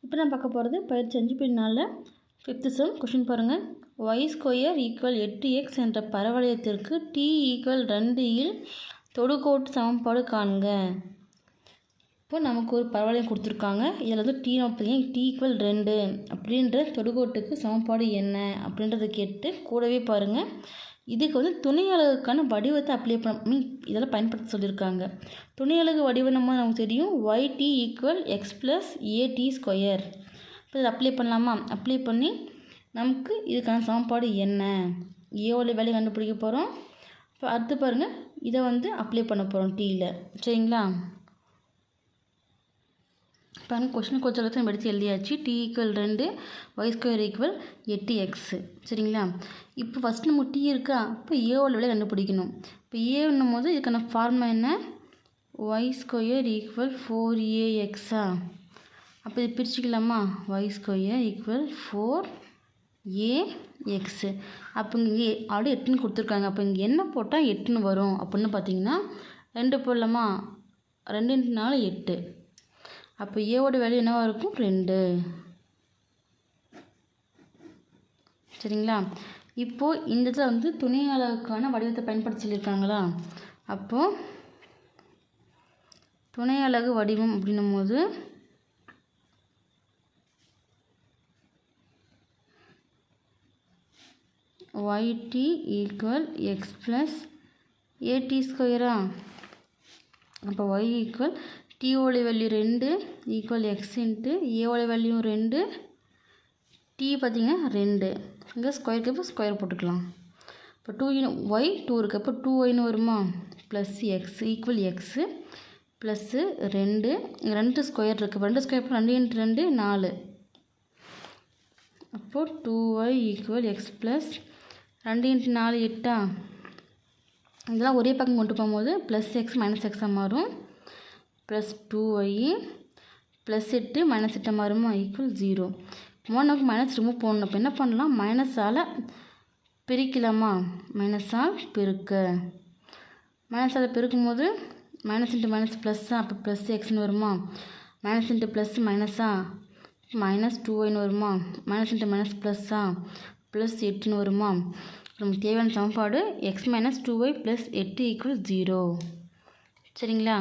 இப்போ நான் பார்க்க போகிறது பயிற்சி 5.4 5th சம். கொஷின் பாருங்கள். y² = 8x என்ற பரவளையத்திற்கு t = 2 இல் தொடுகோட்டு சமன்பாடு காண்க. இப்போ நமக்கு ஒரு பரவளையம் கொடுத்துருக்காங்க. இதில் வந்து t = 2 அப்படின்ற தொடுகோட்டுக்கு சமன்பாடு என்ன அப்படின்றத கேட்டு கூடவே பாருங்கள். இதுக்கு வந்து துணை அலகுக்கான வடிவத்தை அப்ளை இதெல்லாம் பயன்படுத்த சொல்லியிருக்காங்க. துணை அலகு வடிவம் நமக்கு தெரியும், yt = x + at². இப்போ இதை அப்ளை பண்ணலாமா? அப்ளை பண்ணி நமக்கு இதுக்கான சமன்பாடு என்ன, ஏவோட வேலையை கண்டுபிடிக்க போகிறோம். இப்போ அடுத்து பாருங்கள், இதை வந்து அப்ளை பண்ண போகிறோம் டீயில். சரிங்களா? இப்போ கொஷின் கொஞ்சம் நம்ம எடுத்து எழுதியாச்சு. t = 2, y² = 8x. சரிங்களா? இப்போ ஃபஸ்ட் நம்ம t இருக்கா, இப்போ ஏவோட விலை கண்டுபிடிக்கணும். இப்போ ஏன்னும் போது இதுக்கான ஃபார்முலா என்ன? y² = 4ax. அப்போ இது பிரிச்சுக்கலாமா? y² = 4ax. அப்போ இங்கே ஆல்ரெடி 8ன்னு கொடுத்துருக்காங்க. அப்போ இங்கே என்ன போட்டால் 8ன்னு வரும் அப்படின்னு பார்த்தீங்கன்னா 2 போடலாமா? 2 × 4 8. அப்போ ஏவோட வேல்யூ என்னவாக இருக்கும்? 2. சரிங்களா? இப்போது இந்த இடத்துல வந்து துணை அலகுக்கான வடிவத்தை பயன்படுத்தி சொல்லியிருக்காங்களா? அப்போது துணை அலகு வடிவம் அப்படின்னும் போது yt = x + at². அப்போ y = t ஓட வேல்யூ 2 = x × a ஓட வேல்யூ 2, t பார்த்திங்கன்னா 2. இங்கே ஸ்கொயருக்கு இப்போ ஸ்கொயர் போட்டுக்கலாம். இப்போ 2y 2 இருக்குது. அப்போ 2yன்னு வருமா? Plus x = x plus 2. 2 square இருக்குது. 2 ஸ்கொயர் 2 × 2 4. அப்போது 2y = x + 2 × 4 8. இதெல்லாம் ஒரே பக்கம் கொண்டு போகும்போது ப்ளஸ் எக்ஸ் மைனஸ் எக்ஸாக மாறும். ப்ளஸ் 2y ப்ளஸ் 8 மைனஸ் 8 மாறுமா? = 0. நமக்கு மைனஸ் ரிமூவ் பண்ணணும். இப்போ என்ன பண்ணலாம்? மைனஸால் பிரிக்கலாமா? மைனஸால் பெருக்க. மைனஸால் பெருக்கும் போது மைனஸ் இன்ட்டு மைனஸ் ப்ளஸ்ஸா? அப்போ ப்ளஸ் எக்ஸ்ன்னு வருமா? மைனஸ் இன்ட்டு ப்ளஸ் மைனஸா? மைனஸ் 2yன்னு வருமா? மைனஸ் இன்ட்டு மைனஸ் ப்ளஸ்ஸா? ப்ளஸ் 8ன்னு வருமா? நமக்கு தேவையான சமன்பாடு x - 2y + 8 = 0. சரிங்களா?